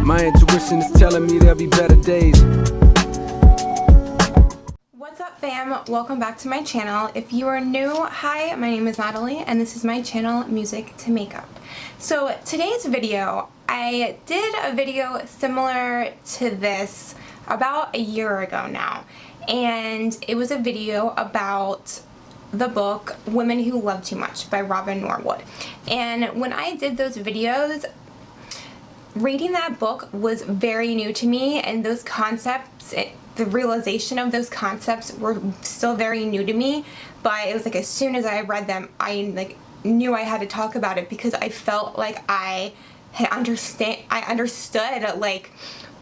My intuition is telling me there'll be better days. What's up, fam? Welcome back to my channel. If you are new, hi, my name is Natalie and this is my channel, Music to Makeup. So today's video, I did a video similar to this about a year ago now, and it was a video about the book Women Who Love Too Much by Robin Norwood. And when I did those videos, reading that book was very new to me, and those concepts, the realization of those concepts were still very new to me. But it was like as soon as I read them, I knew I had to talk about it because I felt like I understood like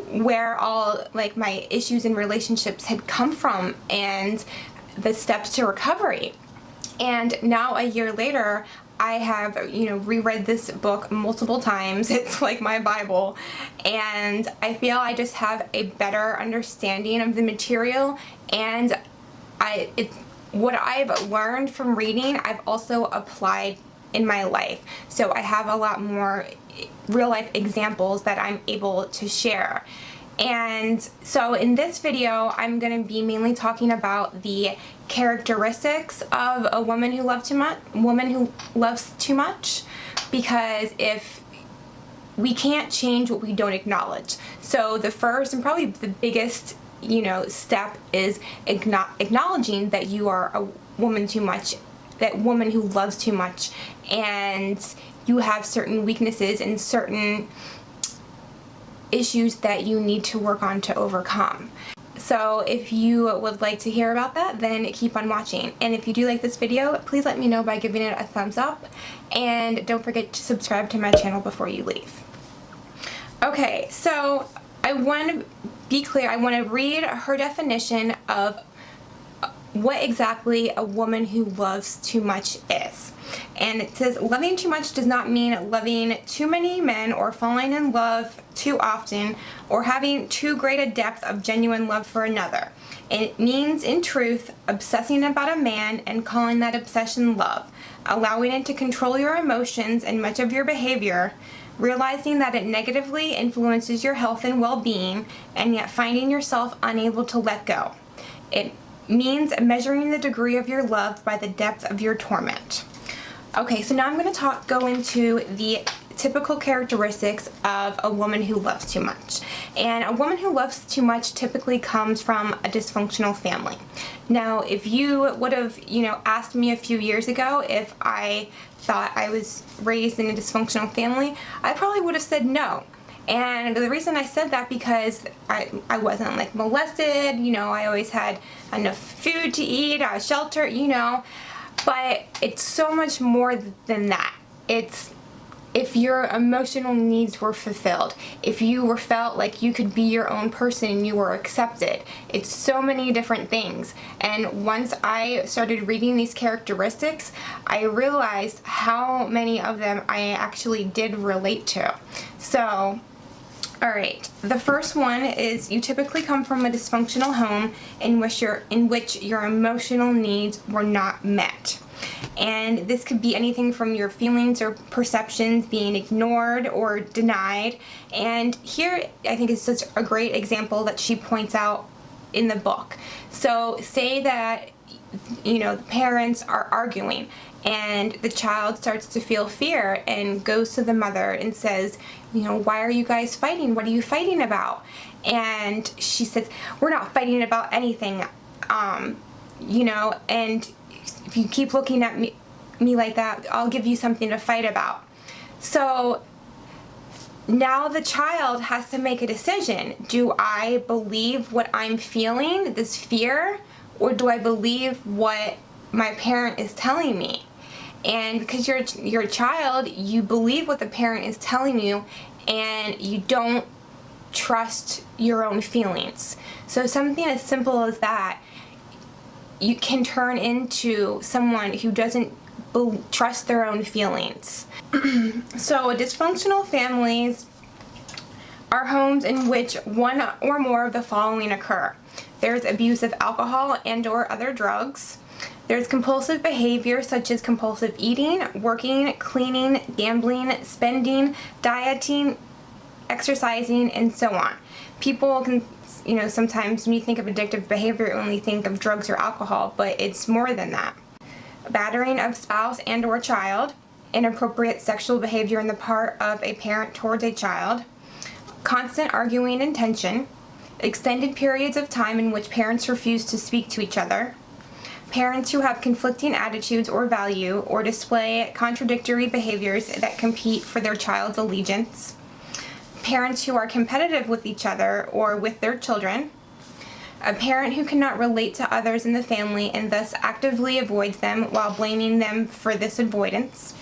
where all like my issues in relationships had come from and the steps to recovery. And now a year later, I have, reread this book multiple times. It's like my Bible, and I feel I just have a better understanding of the material, and what I've learned from reading, I've also applied in my life. So I have a lot more real life examples that I'm able to share. And so in this video, I'm going to be mainly talking about the characteristics of a woman who loves too much, because if we can't change what we don't acknowledge. So the first and probably the biggest, step is acknowledging that you are a woman too much, that woman who loves too much, and you have certain weaknesses and certain issues that you need to work on to overcome. So if you would like to hear about that, then keep on watching. And if you do like this video, please let me know by giving it a thumbs up, and don't forget to subscribe to my channel before you leave. Okay, so I want to be clear. I want to read her definition of what exactly a woman who loves too much is. And it says, loving too much does not mean loving too many men or falling in love too often or having too great a depth of genuine love for another. It means, in truth, obsessing about a man and calling that obsession love, allowing it to control your emotions and much of your behavior, realizing that it negatively influences your health and well-being, and yet finding yourself unable to let go. It means measuring the degree of your love by the depth of your torment. Okay, so now I'm going to go into the typical characteristics of a woman who loves too much. And a woman who loves too much typically comes from a dysfunctional family. Now, if you would have, asked me a few years ago if I thought I was raised in a dysfunctional family, I probably would have said no. And the reason I said that because I wasn't like molested, I always had enough food to eat, I was sheltered, but it's so much more than that. It's if your emotional needs were fulfilled, if you felt like you could be your own person and you were accepted. It's so many different things. And once I started reading these characteristics, I realized how many of them I actually did relate to. So, alright, the first one is you typically come from a dysfunctional home in which your emotional needs were not met. And this could be anything from your feelings or perceptions being ignored or denied. And here I think is such a great example that she points out in the book. So say that the parents are arguing and the child starts to feel fear and goes to the mother and says, why are you guys fighting? What are you fighting about? And she says, we're not fighting about anything, and if you keep looking at me like that, I'll give you something to fight about. So now the child has to make a decision. Do I believe what I'm feeling, this fear, or do I believe what my parent is telling me? And because you're a child, you believe what the parent is telling you, and you don't trust your own feelings. So something as simple as that, you can turn into someone who doesn't trust their own feelings. So dysfunctional families are homes in which one or more of the following occur. There's abuse of alcohol and/or other drugs. There's compulsive behavior such as compulsive eating, working, cleaning, gambling, spending, dieting, exercising, and so on. People can, sometimes when you think of addictive behavior, you only think of drugs or alcohol, but it's more than that. Battering of spouse and or child, inappropriate sexual behavior on the part of a parent towards a child, constant arguing and tension, extended periods of time in which parents refuse to speak to each other, parents who have conflicting attitudes or value or display contradictory behaviors that compete for their child's allegiance, parents who are competitive with each other or with their children, a parent who cannot relate to others in the family and thus actively avoids them while blaming them for this avoidance,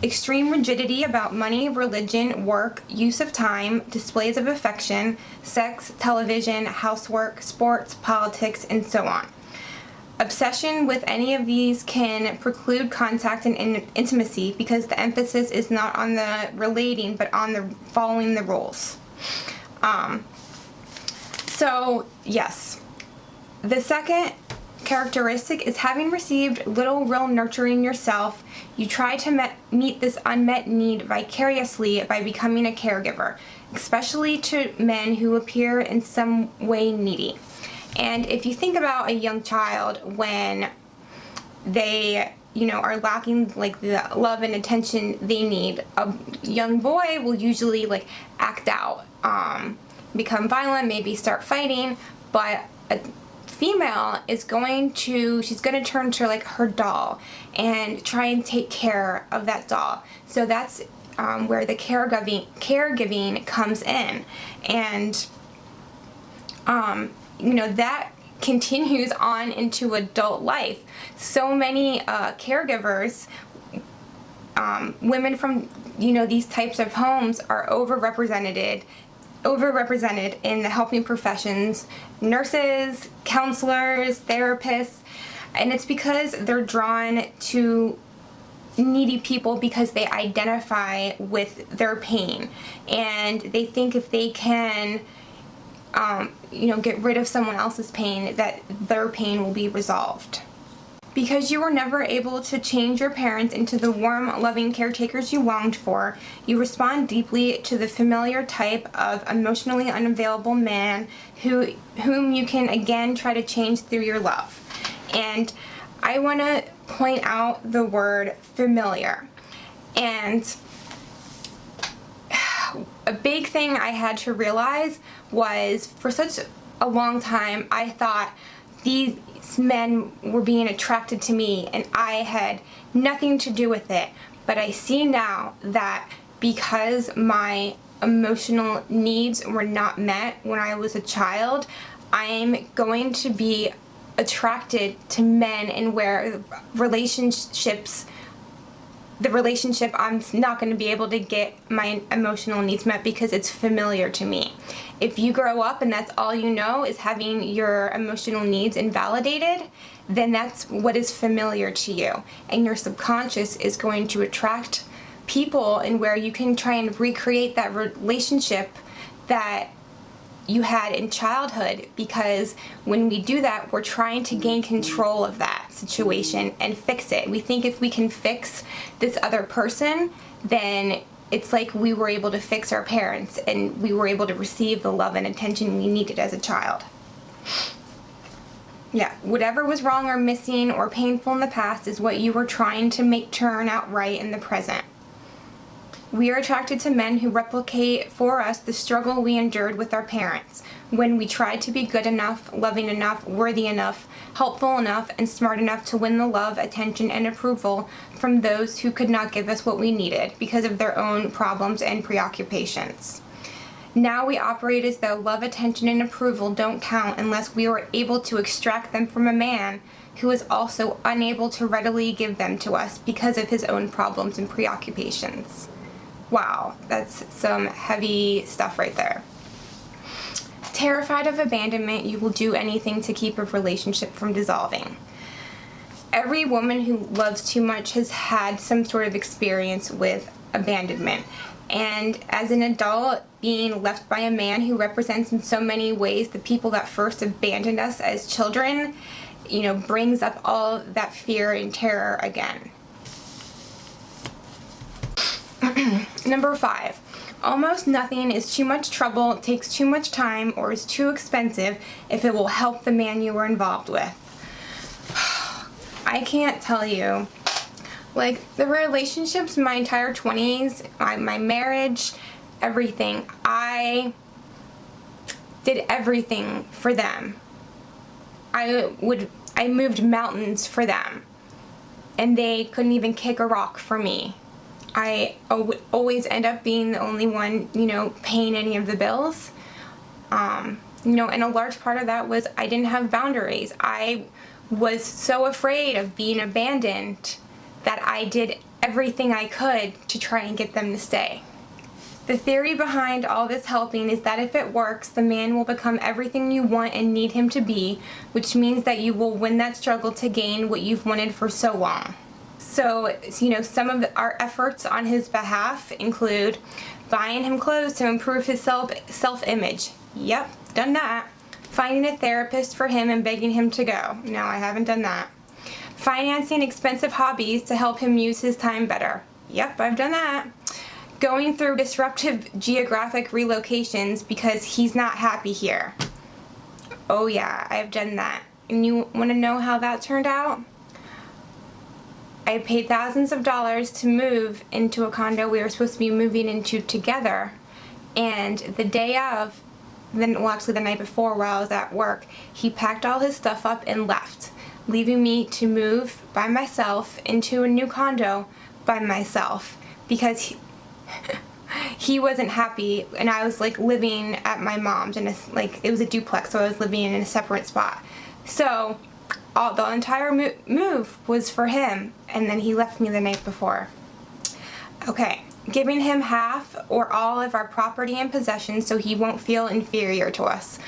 extreme rigidity about money, religion, work, use of time, displays of affection, sex, television, housework, sports, politics, and so on. Obsession with any of these can preclude contact and intimacy because the emphasis is not on the relating but on the following the rules. So yes, the second characteristic is having received little real nurturing yourself, you try to meet this unmet need vicariously by becoming a caregiver, especially to men who appear in some way needy. And if you think about a young child when they, are lacking like the love and attention they need, a young boy will usually like act out, become violent, maybe start fighting, but a female is she's going to turn to like her doll and try and take care of that doll. So that's where the caregiving comes in. And that continues on into adult life. So many caregivers, women from these types of homes are overrepresented in the helping professions, nurses, counselors, therapists, and it's because they're drawn to needy people because they identify with their pain, and they think if they can get rid of someone else's pain, that their pain will be resolved. Because you were never able to change your parents into the warm, loving caretakers you longed for, you respond deeply to the familiar type of emotionally unavailable man whom you can again try to change through your love. And I want to point out the word familiar. And a big thing I had to realize was, for such a long time, I thought these men were being attracted to me and I had nothing to do with it. But I see now that because my emotional needs were not met when I was a child, I'm going to be attracted to men and where the relationship I'm not going to be able to get my emotional needs met because it's familiar to me. If you grow up and that's all you know is having your emotional needs invalidated, then that's what is familiar to you. And your subconscious is going to attract people and where you can try and recreate that relationship that you had in childhood, because when we do that, we're trying to gain control of that situation and fix it. We think if we can fix this other person, then it's like we were able to fix our parents and we were able to receive the love and attention we needed as a child. Yeah, whatever was wrong or missing or painful in the past is what you were trying to make turn out right in the present. We are attracted to men who replicate for us the struggle we endured with our parents when we tried to be good enough, loving enough, worthy enough, helpful enough, and smart enough to win the love, attention, and approval from those who could not give us what we needed because of their own problems and preoccupations. Now we operate as though love, attention, and approval don't count unless we are able to extract them from a man who is also unable to readily give them to us because of his own problems and preoccupations. Wow, that's some heavy stuff right there. Terrified of abandonment, you will do anything to keep a relationship from dissolving. Every woman who loves too much has had some sort of experience with abandonment. And as an adult, being left by a man who represents in so many ways the people that first abandoned us as children, brings up all that fear and terror again. Number 5, Almost nothing is too much trouble, takes too much time, or is too expensive if it will help the man you were involved with. I can't tell you. Like, the relationships my entire 20s, my marriage, everything, I did everything for them. I moved mountains for them, and they couldn't even kick a rock for me. I would always end up being the only one, paying any of the bills. And a large part of that was I didn't have boundaries. I was so afraid of being abandoned that I did everything I could to try and get them to stay. The theory behind all this helping is that if it works, the man will become everything you want and need him to be, which means that you will win that struggle to gain what you've wanted for so long. So, some of our efforts on his behalf include buying him clothes to improve his self-image. Yep, done that. Finding a therapist for him and begging him to go. No, I haven't done that. Financing expensive hobbies to help him use his time better. Yep, I've done that. Going through disruptive geographic relocations because he's not happy here. Oh yeah, I've done that. And you want to know how that turned out? I paid thousands of dollars to move into a condo we were supposed to be moving into together, and the day of, the night before while I was at work, he packed all his stuff up and left, leaving me to move by myself into a new condo by myself because he wasn't happy, and I was living at my mom's, and it was a duplex, so I was living in a separate spot. So the entire move was for him, and then he left me the night before. Okay, giving him half or all of our property and possessions so he won't feel inferior to us.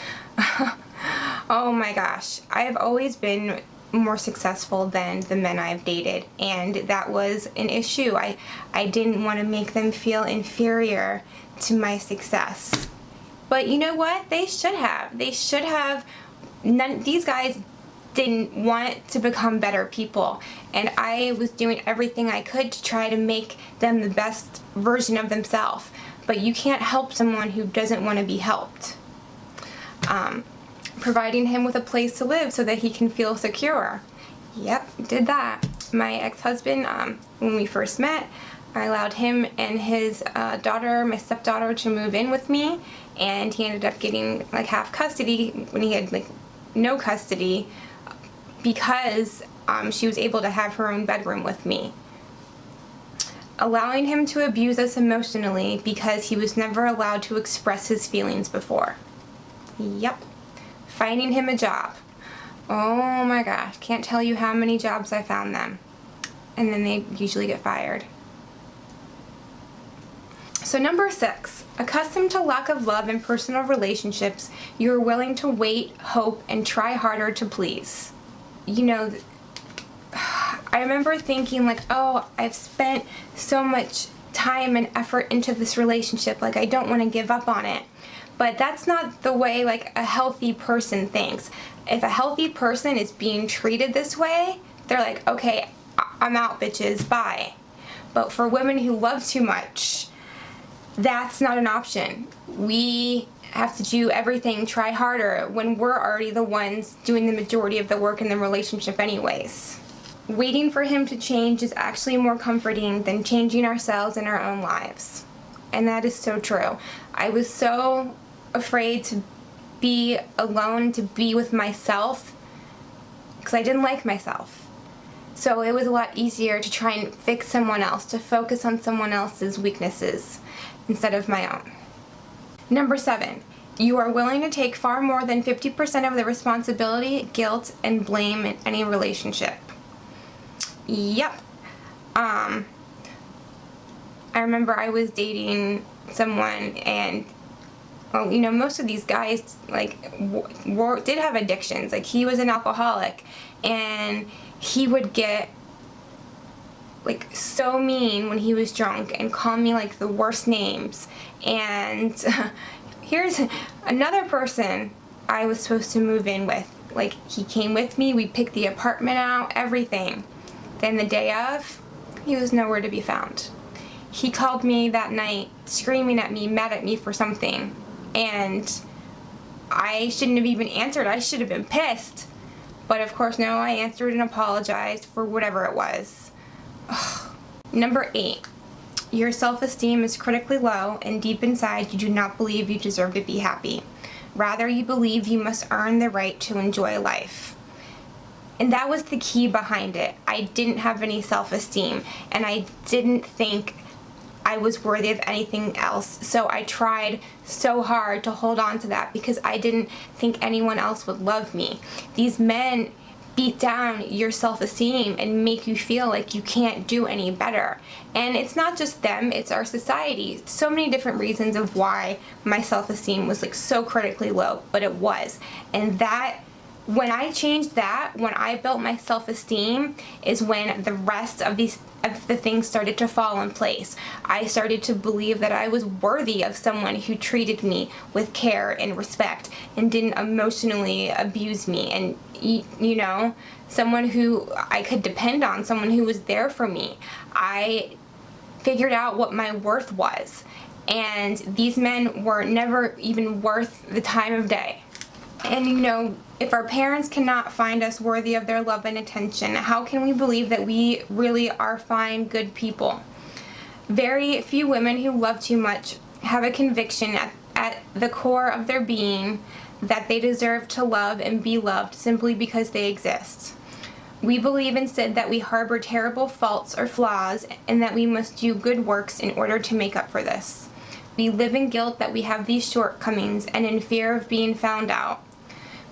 Oh my gosh, I have always been more successful than the men I've dated, and that was an issue. I didn't want to make them feel inferior to my success. But you know what? They should have. These guys didn't want to become better people, and I was doing everything I could to try to make them the best version of themselves. But you can't help someone who doesn't want to be helped. Providing him with a place to live so that he can feel secure. Yep, did that. My ex-husband, when we first met, I allowed him and his daughter, my stepdaughter, to move in with me, and he ended up getting half custody when he had no custody, because she was able to have her own bedroom with me. Allowing him to abuse us emotionally because he was never allowed to express his feelings before. Yep. Finding him a job. Oh my gosh, can't tell you how many jobs I found them. And then they usually get fired. So number 6, accustomed to lack of love in personal relationships, you are willing to wait, hope, and try harder to please. I remember thinking oh, I've spent so much time and effort into this relationship, I don't want to give up on it. But that's not the way a healthy person thinks. If a healthy person is being treated this way, they're okay, I'm out, bitches, bye. But for women who love too much, that's not an option. We have to do everything, try harder, when we're already the ones doing the majority of the work in the relationship anyways. Waiting for him to change is actually more comforting than changing ourselves in our own lives. And that is so true. I was so afraid to be alone, to be with myself, because I didn't like myself. So it was a lot easier to try and fix someone else, to focus on someone else's weaknesses instead of my own. Number 7, you are willing to take far more than 50% of the responsibility, guilt, and blame in any relationship. Yep. I remember I was dating someone, and most of these guys did have addictions. He was an alcoholic, and he would get so mean when he was drunk and call me the worst names. And here's another person I was supposed to move in with. He came with me, we picked the apartment out, everything. Then the day of, he was nowhere to be found. he called me that night screaming at me, mad at me for something, and I shouldn't have even answered. I should have been pissed. But of course, no, I answered and apologized for whatever it was. Ugh. Number 8. Your self-esteem is critically low, and deep inside you do not believe you deserve to be happy. Rather, you believe you must earn the right to enjoy life. And that was the key behind it. I didn't have any self-esteem, and I didn't think I was worthy of anything else. So I tried so hard to hold on to that because I didn't think anyone else would love me. These men beat down your self-esteem and make you feel like you can't do any better. And it's not just them, it's our society. So many different reasons of why my self-esteem was like so critically low, but it was. And that, when I changed that, when I built my self-esteem, is when the rest of the things started to fall in place. I started to believe that I was worthy of someone who treated me with care and respect and didn't emotionally abuse me, and you know, someone who I could depend on, someone who was there for me. I figured out what my worth was, and these men were never even worth the time of day. And you know, if our parents cannot find us worthy of their love and attention, how can we believe that we really are fine, good people? Very few women who love too much have a conviction at the core of their being that they deserve to love and be loved simply because they exist. We believe instead that we harbor terrible faults or flaws, and that we must do good works in order to make up for this. We live in guilt that we have these shortcomings and in fear of being found out.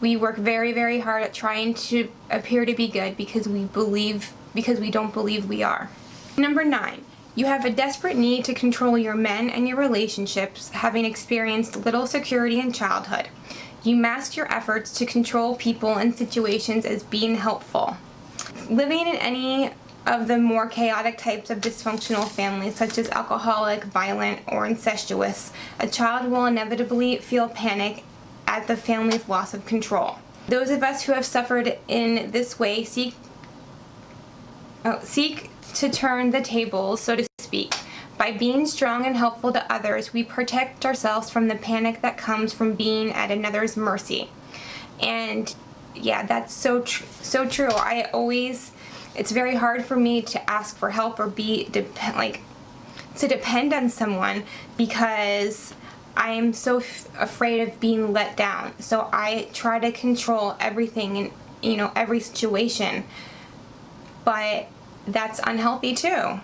We work very, very hard at trying to appear to be good because we don't believe we are. Number 9. You have a desperate need to control your men and your relationships, having experienced little security in childhood. You mask your efforts to control people and situations as being helpful. Living in any of the more chaotic types of dysfunctional families, such as alcoholic, violent, or incestuous, a child will inevitably feel panic at the family's loss of control. Those of us who have suffered in this way seek to turn the tables, so to speak. By being strong and helpful to others, we protect ourselves from the panic that comes from being at another's mercy. And yeah, that's so true. It's very hard for me to ask for help or to depend on someone because I am so afraid of being let down. So I try to control everything in, every situation. But that's unhealthy too.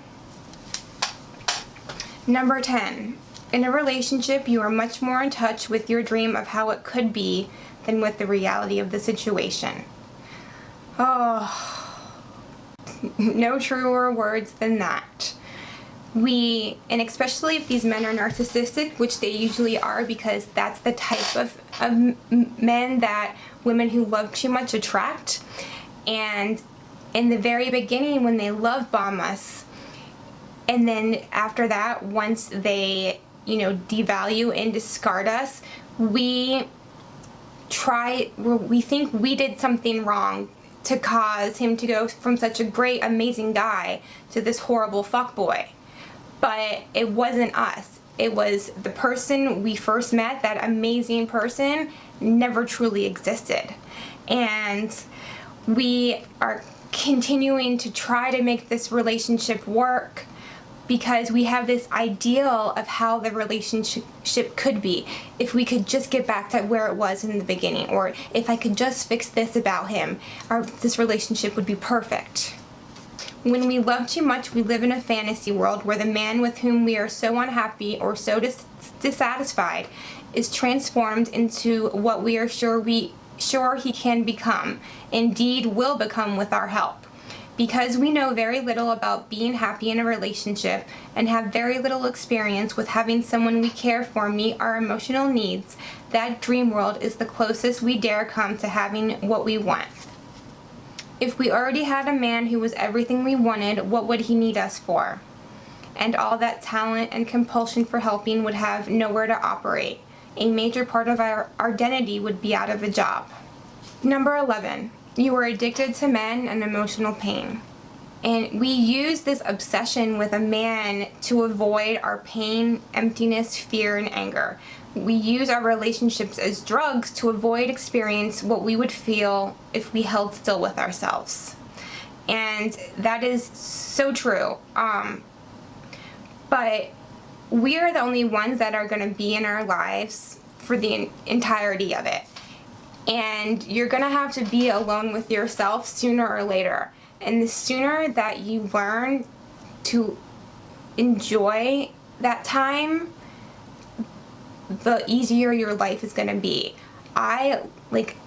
Number 10. In a relationship, you are much more in touch with your dream of how it could be than with the reality of the situation. Oh, no truer words than that. And especially if these men are narcissistic, which they usually are, because that's the type of men that women who love too much attract. And in the very beginning, when they love bomb us, and then after that, once they, devalue and discard us, we think we did something wrong to cause him to go from such a great, amazing guy to this horrible fuckboy. But it wasn't us. It was the person we first met, that amazing person, never truly existed. And we are continuing to try to make this relationship work because we have this ideal of how the relationship could be if we could just get back to where it was in the beginning, or if I could just fix this about him, this relationship would be perfect. When we love too much, we live in a fantasy world where the man with whom we are so unhappy or so dissatisfied is transformed into what we are sure he can become, indeed will become with our help. Because we know very little about being happy in a relationship and have very little experience with having someone we care for meet our emotional needs, that dream world is the closest we dare come to having what we want. If we already had a man who was everything we wanted, what would he need us for? And all that talent and compulsion for helping would have nowhere to operate. A major part of our identity would be out of a job. Number 11. You are addicted to men and emotional pain. And we use this obsession with a man to avoid our pain, emptiness, fear, and anger. We use our relationships as drugs to avoid experience what we would feel if we held still with ourselves. And that is so true. But we are the only ones that are going to be in our lives for the entirety of it. And you're going to have to be alone with yourself sooner or later. And the sooner that you learn to enjoy that time, the easier your life is going to be. I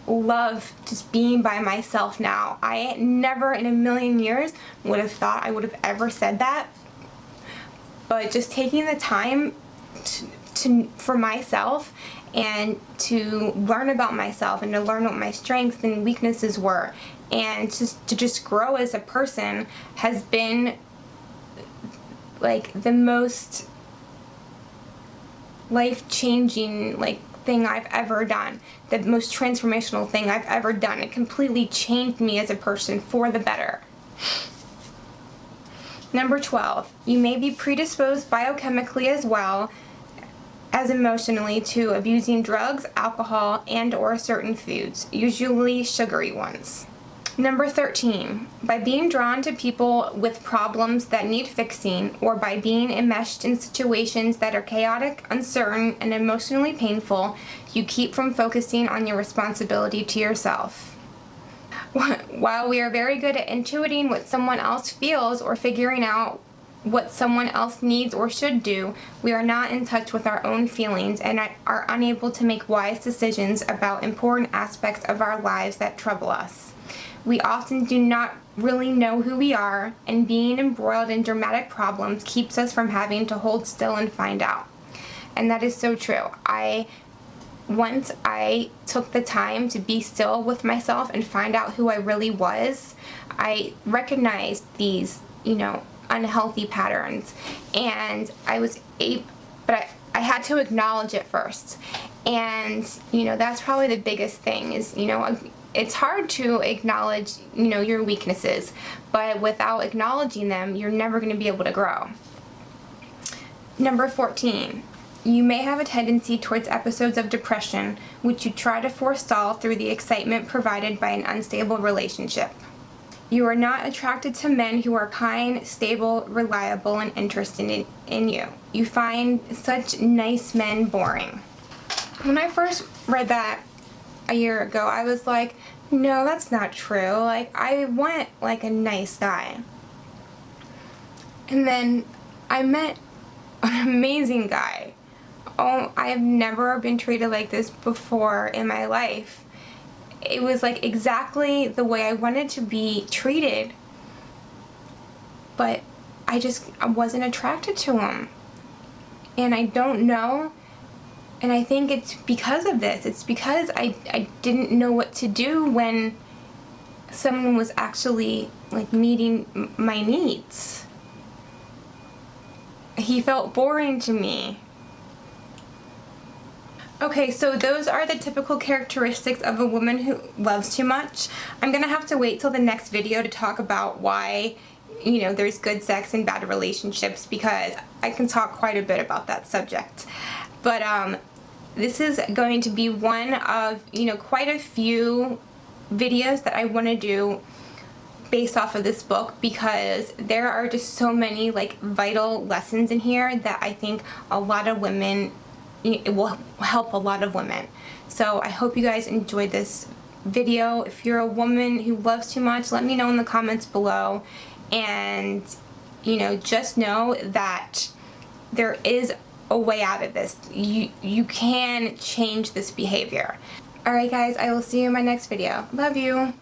love just being by myself now. I never in a million years would have thought I would have ever said that. But just taking the time for myself and to learn about myself and to learn what my strengths and weaknesses were, and to just grow as a person has been like the most life-changing thing I've ever done, the most transformational thing I've ever done. It completely changed me as a person for the better. Number 12, you may be predisposed biochemically as well as emotionally to abusing drugs, alcohol, and or certain foods, usually sugary ones. Number 13, by being drawn to people with problems that need fixing, or by being enmeshed in situations that are chaotic, uncertain, and emotionally painful, you keep from focusing on your responsibility to yourself. While we are very good at intuiting what someone else feels or figuring out what someone else needs or should do, we are not in touch with our own feelings and are unable to make wise decisions about important aspects of our lives that trouble us. We often do not really know who we are, and being embroiled in dramatic problems keeps us from having to hold still and find out. And that is so true. Once I took the time to be still with myself and find out who I really was, I recognized these, unhealthy patterns, and but I had to acknowledge it first. And, that's probably the biggest thing is, it's hard to acknowledge, your weaknesses, but without acknowledging them, you're never going to be able to grow. Number 14. You may have a tendency towards episodes of depression, which you try to forestall through the excitement provided by an unstable relationship. You are not attracted to men who are kind, stable, reliable, and interested in you. You find such nice men boring. When I first read that a year ago, I was like, no, that's not true. I want a nice guy. And then I met an amazing guy. Oh, I have never been treated like this before in my life. It was exactly the way I wanted to be treated, but I wasn't attracted to him. And I don't know, and I think it's because of this. It's because I didn't know what to do when someone was actually meeting my needs. He felt boring to me. Okay, so those are the typical characteristics of a woman who loves too much. I'm gonna have to wait till the next video to talk about why, there's good sex and bad relationships, because I can talk quite a bit about that subject. But this is going to be one of, quite a few videos that I want to do based off of this book, because there are just so many vital lessons in here that I think a lot of women, it will help a lot of women. So I hope you guys enjoyed this video. If you're a woman who loves too much, let me know in the comments below. And just know that there is a way out of this. You can change this behavior. Alright guys, I will see you in my next video. Love you.